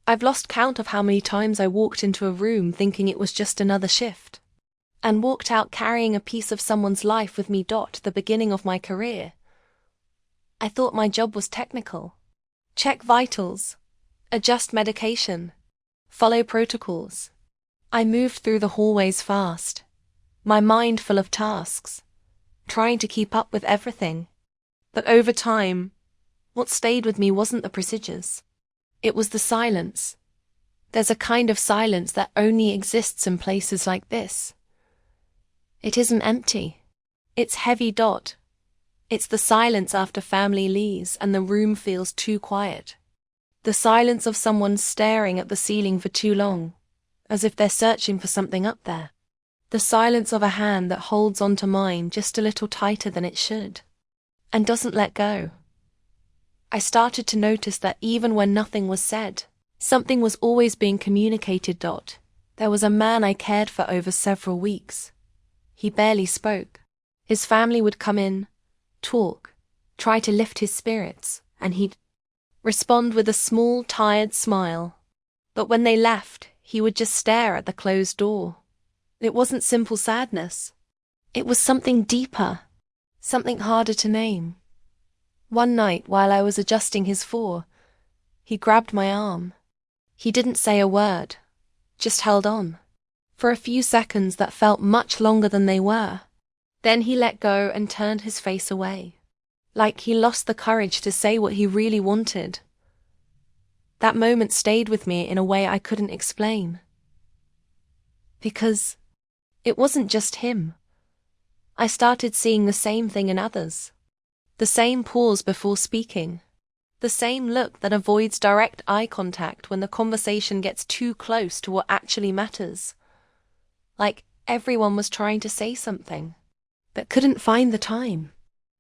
I've lost count of how many times I walked into a room thinking it was just another shift, and walked out carrying a piece of someone's life with me. The beginning of my career. I thought my job was technical. Check vitals, adjust medication, follow protocols. I moved through the hallways fast, my mind full of tasks, trying to keep up with everything. But over time, what stayed with me wasn't the procedures. It was the silence. There's a kind of silence that only exists in places like this. It isn't empty. It's heavy. It's the silence after family leaves and the room feels too quiet. The silence of someone staring at the ceiling for too long, as if they're searching for something up there. The silence of a hand that holds onto mine just a little tighter than it should, and doesn't let go. I started to notice that even when nothing was said, something was always being communicated. There was a man I cared for over several weeks. He barely spoke. His family would come in, talk, try to lift his spirits, and he'd respond with a small, tired smile. But when they left, he would just stare at the closed door. It wasn't simple sadness. It was something deeper, something harder to name. One night, while I was adjusting his four, he grabbed my arm. He didn't say a word, just held on. For a few seconds that felt much longer than they were. Then he let go and turned his face away, like he lost the courage to say what he really wanted. That moment stayed with me in a way I couldn't explain. Because it wasn't just him. I started seeing the same thing in others. The same pause before speaking. The same look that avoids direct eye contact when the conversation gets too close to what actually matters. Like everyone was trying to say something, but couldn't find the time.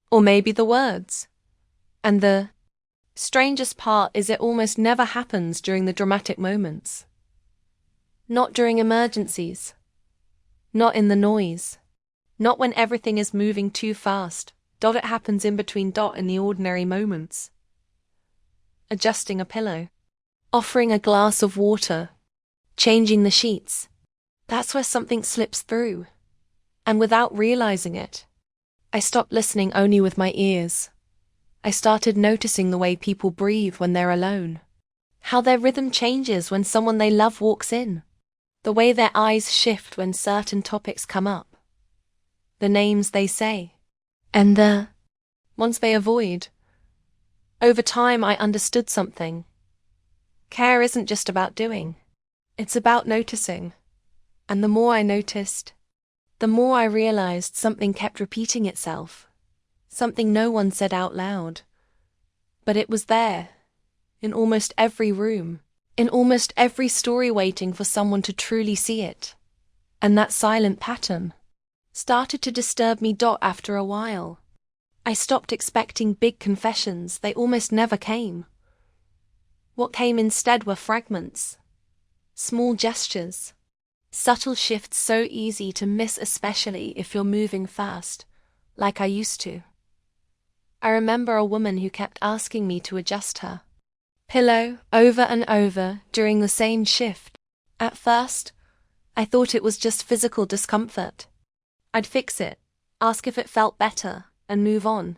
Or maybe the words. And the strangest part is it almost never happens during the dramatic moments. Not during emergencies. Not in the noise. Not when everything is moving too fast. It happens in between. In the ordinary moments. Adjusting a pillow. Offering a glass of water. Changing the sheets. That's where something slips through. And without realizing it, I stopped listening only with my ears. I started noticing the way people breathe when they're alone. How their rhythm changes when someone they love walks in. The way their eyes shift when certain topics come up. The names they say. And the ones they avoid. Over time I understood something. Care isn't just about doing. It's about noticing. And the more I noticed, the more I realized something kept repeating itself. Something no one said out loud. But it was there, in almost every room, in almost every story waiting for someone to truly see it. And that silent pattern started to disturb me. After a while, I stopped expecting big confessions. They almost never came. What came instead were fragments, small gestures, subtle shifts so easy to miss, especially if you're moving fast, like I used to. I remember a woman who kept asking me to adjust her pillow over and over during the same shift. At first, I thought it was just physical discomfort. I'd fix it, ask if it felt better, and move on.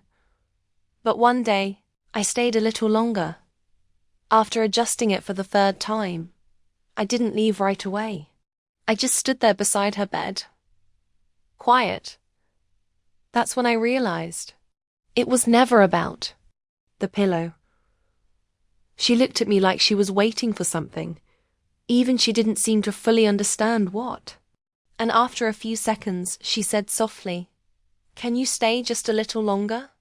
But one day, I stayed a little longer. After adjusting it for the third time, I didn't leave right away. I just stood there beside her bed. Quiet. That's when I realized it was never about the pillow. She looked at me like she was waiting for something. Even she didn't seem to fully understand what. And after a few seconds, she said softly, "Can you stay just a little longer?"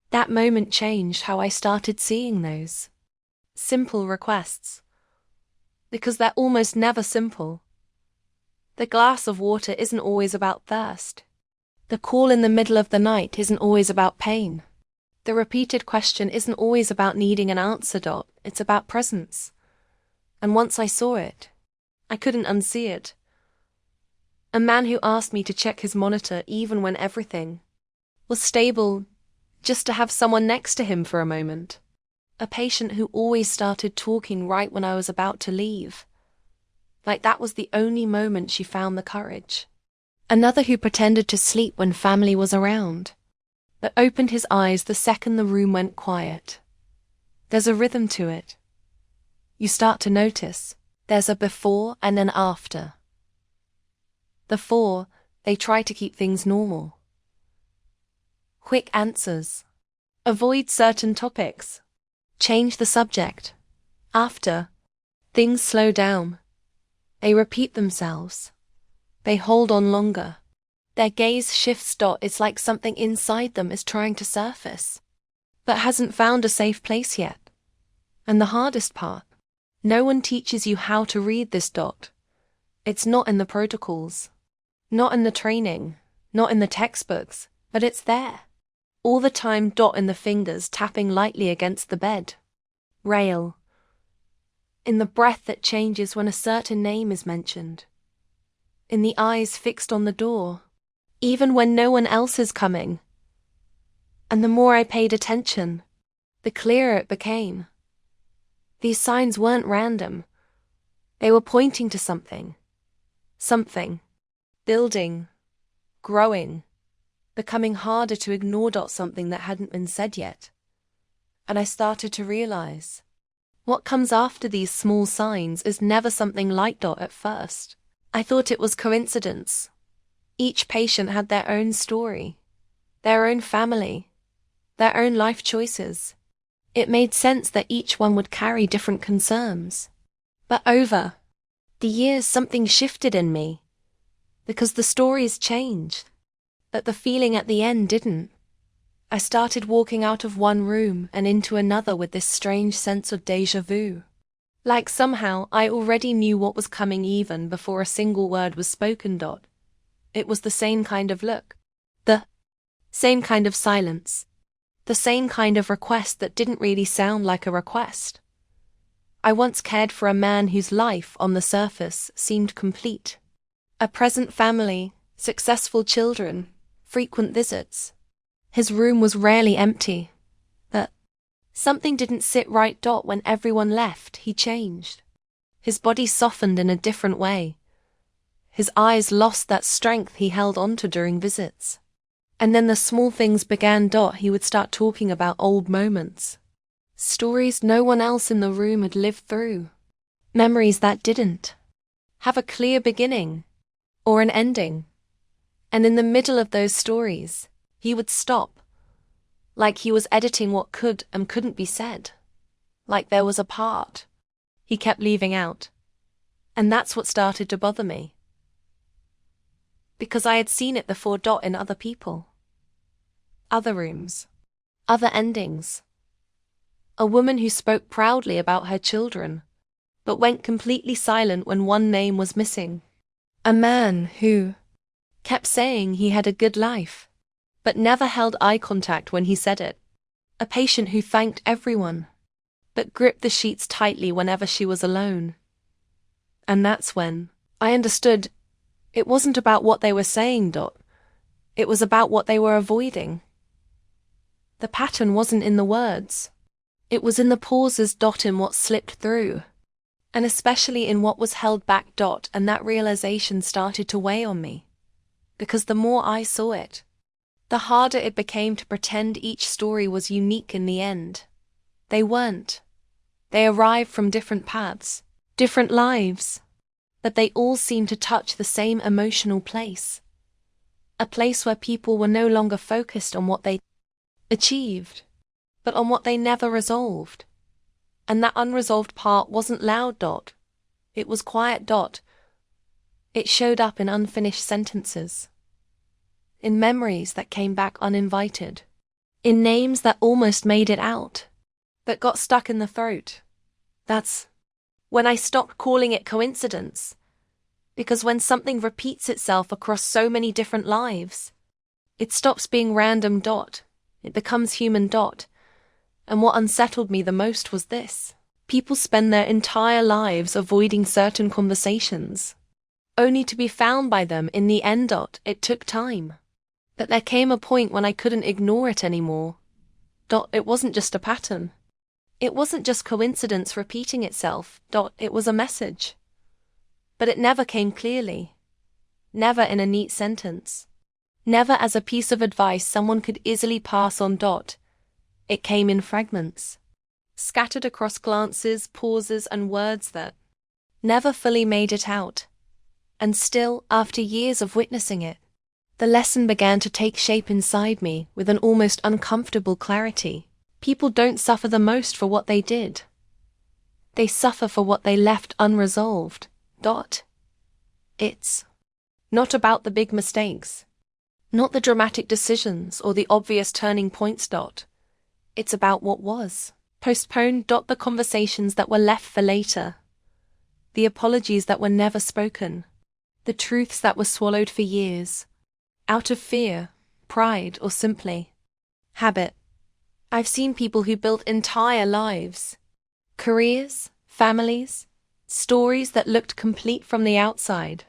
That moment changed how I started seeing those simple requests. Because they're almost never simple. The glass of water isn't always about thirst. The call in the middle of the night isn't always about pain. The repeated question isn't always about needing an answer. It's about presence. And once I saw it, I couldn't unsee it. A man who asked me to check his monitor even when everything was stable, just to have someone next to him for a moment. A patient who always started talking right when I was about to leave. Like that was the only moment she found the courage. Another who pretended to sleep when family was around, but opened his eyes the second the room went quiet. There's a rhythm to it. You start to notice. There's a before and an after. Before, they try to keep things normal. Quick answers. Avoid certain topics. Change the subject. After, things slow down. They repeat themselves. They hold on longer. Their gaze shifts. It's like something inside them is trying to surface, but hasn't found a safe place yet. And the hardest part, no one teaches you how to read this. It's not in the protocols, not in the training, not in the textbooks, but it's there. All the time. In the fingers tapping lightly against the bed. Rail. In the breath that changes when a certain name is mentioned. In the eyes fixed on the door, even when no one else is coming. And the more I paid attention, the clearer it became. These signs weren't random. They were pointing to something. Something. Building. Growing. Becoming harder to ignore. Something that hadn't been said yet. And I started to realize, what comes after these small signs is never something light. At first, I thought it was coincidence. Each patient had their own story, their own family, their own life choices. It made sense that each one would carry different concerns. But over the years, something shifted in me, because the stories changed, but the feeling at the end didn't. I started walking out of one room and into another with this strange sense of déjà vu. Like somehow I already knew what was coming even before a single word was spoken. It was the same kind of look. The same kind of silence. The same kind of request that didn't really sound like a request. I once cared for a man whose life, on the surface, seemed complete. A present family, successful children, frequent visits. His room was rarely empty. But something didn't sit right. When everyone left, he changed. His body softened in a different way. His eyes lost that strength he held onto during visits. And then the small things began. He would start talking about old moments. Stories no one else in the room had lived through. Memories that didn't have a clear beginning or an ending. And in the middle of those stories, he would stop, like he was editing what could and couldn't be said. Like there was a part he kept leaving out. And that's what started to bother me. Because I had seen it before. In other people. Other rooms. Other endings. A woman who spoke proudly about her children, but went completely silent when one name was missing. A man who kept saying he had a good life, but never held eye contact when he said it. A patient who thanked everyone, but gripped the sheets tightly whenever she was alone. And that's when I understood it wasn't about what they were saying. It was about what they were avoiding. The pattern wasn't in the words. It was in the pauses. In what slipped through. And especially in what was held back. And that realization started to weigh on me. Because the more I saw it, the harder it became to pretend each story was unique in the end. They weren't. They arrived from different paths, different lives, but they all seemed to touch the same emotional place. A place where people were no longer focused on what they achieved, but on what they never resolved. And that unresolved part wasn't loud. It was quiet. It showed up in unfinished sentences, in memories that came back uninvited, in names that almost made it out, but got stuck in the throat. That's when I stopped calling it coincidence, because when something repeats itself across so many different lives, it stops being random. It becomes human. And what unsettled me the most was this. People spend their entire lives avoiding certain conversations, only to be found by them in the end. It took time. But there came a point when I couldn't ignore it anymore. It wasn't just a pattern. It wasn't just coincidence repeating itself. It was a message. But it never came clearly. Never in a neat sentence. Never as a piece of advice someone could easily pass on. It came in fragments, scattered across glances, pauses, and words that never fully made it out. And still, after years of witnessing it, the lesson began to take shape inside me with an almost uncomfortable clarity. People don't suffer the most for what they did. They suffer for what they left unresolved. It's not about the big mistakes, not the dramatic decisions or the obvious turning points. It's about what was postponed. The conversations that were left for later, the apologies that were never spoken, the truths that were swallowed for years, out of fear, pride, or simply habit. I've seen people who built entire lives, careers, families, stories that looked complete from the outside.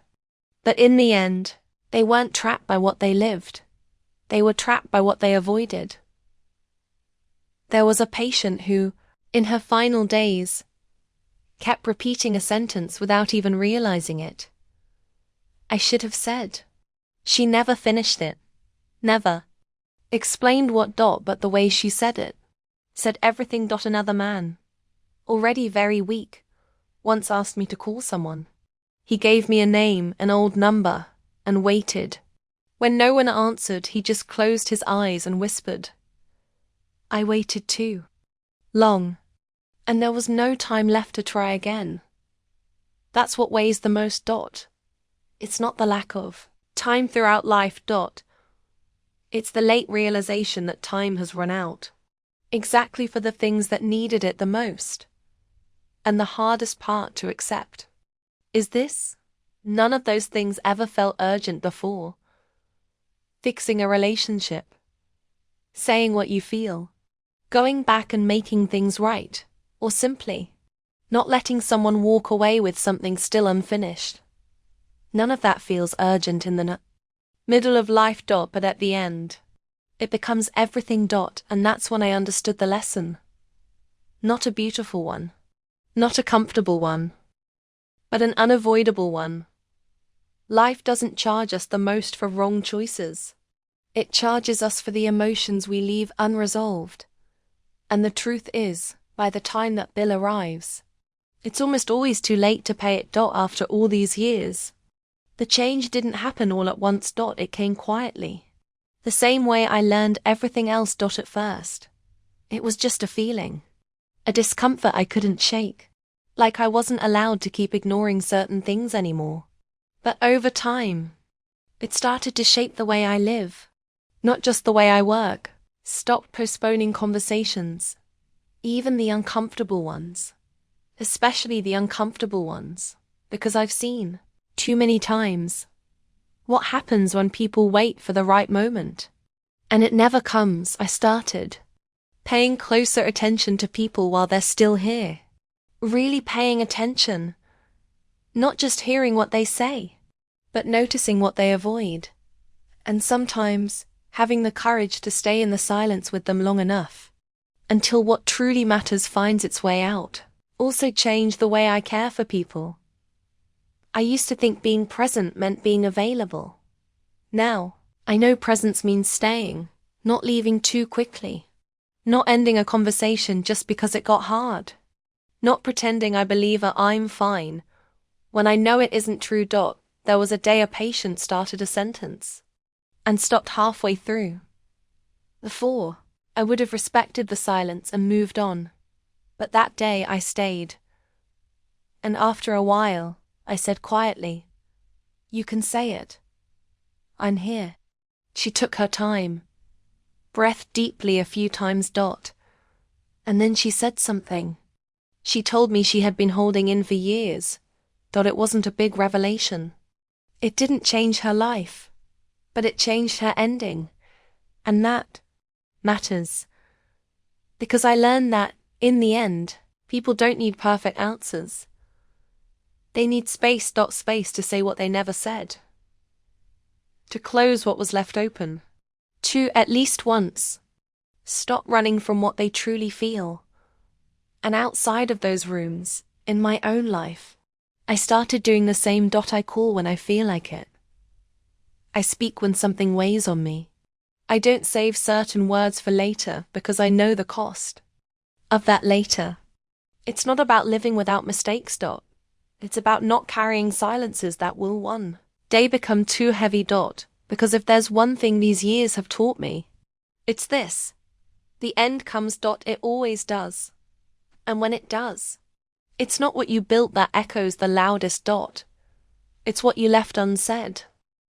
But in the end, they weren't trapped by what they lived. They were trapped by what they avoided. There was a patient who, in her final days, kept repeating a sentence without even realizing it. I should have said. She never finished it. Never. Explained what. But the way she said it. Said everything. Another man, already very weak, once asked me to call someone. He gave me a name, an old number, and waited. When no one answered, he just closed his eyes and whispered. I waited too. Long. And there was no time left to try again. That's what weighs the most. It's not the lack of time throughout life. It's the late realization that time has run out. Exactly for the things that needed it the most. And the hardest part to accept is this: none of those things ever felt urgent before. Fixing a relationship, saying what you feel, going back and making things right, or simply not letting someone walk away with something still unfinished. None of that feels urgent in the middle of life. But at the end, it becomes everything. And that's when I understood the lesson. Not a beautiful one, not a comfortable one, but an unavoidable one. Life doesn't charge us the most for wrong choices. It charges us for the emotions we leave unresolved. And the truth is, by the time that bill arrives, it's almost always too late to pay it. After all these years, the change didn't happen all at once. It came quietly. The same way I learned everything else. At first, it was just a feeling, a discomfort I couldn't shake. Like I wasn't allowed to keep ignoring certain things anymore. But over time, it started to shape the way I live, not just the way I work. Stopped postponing conversations, even the uncomfortable ones, especially the uncomfortable ones, because I've seen, too many times, what happens when people wait for the right moment. And it never comes. I started paying closer attention to people while they're still here. Really paying attention, not just hearing what they say, but noticing what they avoid, and sometimes having the courage to stay in the silence with them long enough until what truly matters finds its way out. Also changed the way I care for people. I used to think being present meant being available. Now, I know presence means staying, not leaving too quickly, not ending a conversation just because it got hard. Not pretending I believe I'm fine when I know it isn't true. There was a day a patient started a sentence and stopped halfway through. Before, I would have respected the silence and moved on. But that day I stayed. And after a while, I said quietly, "You can say it. I'm here." She took her time, breathed deeply a few times. And then she said something. She told me she had been holding in for years. It wasn't a big revelation. It didn't change her life, but it changed her ending. And that matters. Because I learned that, in the end, people don't need perfect answers. They need space to say what they never said. To close what was left open. To, at least once, stop running from what they truly feel. And outside of those rooms, in my own life, I started doing the same dot. I call when I feel like it. I speak when something weighs on me. I don't save certain words for later because I know the cost of that later. It's not about living without mistakes, Dot. It's about not carrying silences that will one day become too heavy, Dot, because if there's one thing these years have taught me, it's this. The end comes, Dot, it always does. And when it does, it's not what you built that echoes the loudest, Dot. It's what you left unsaid.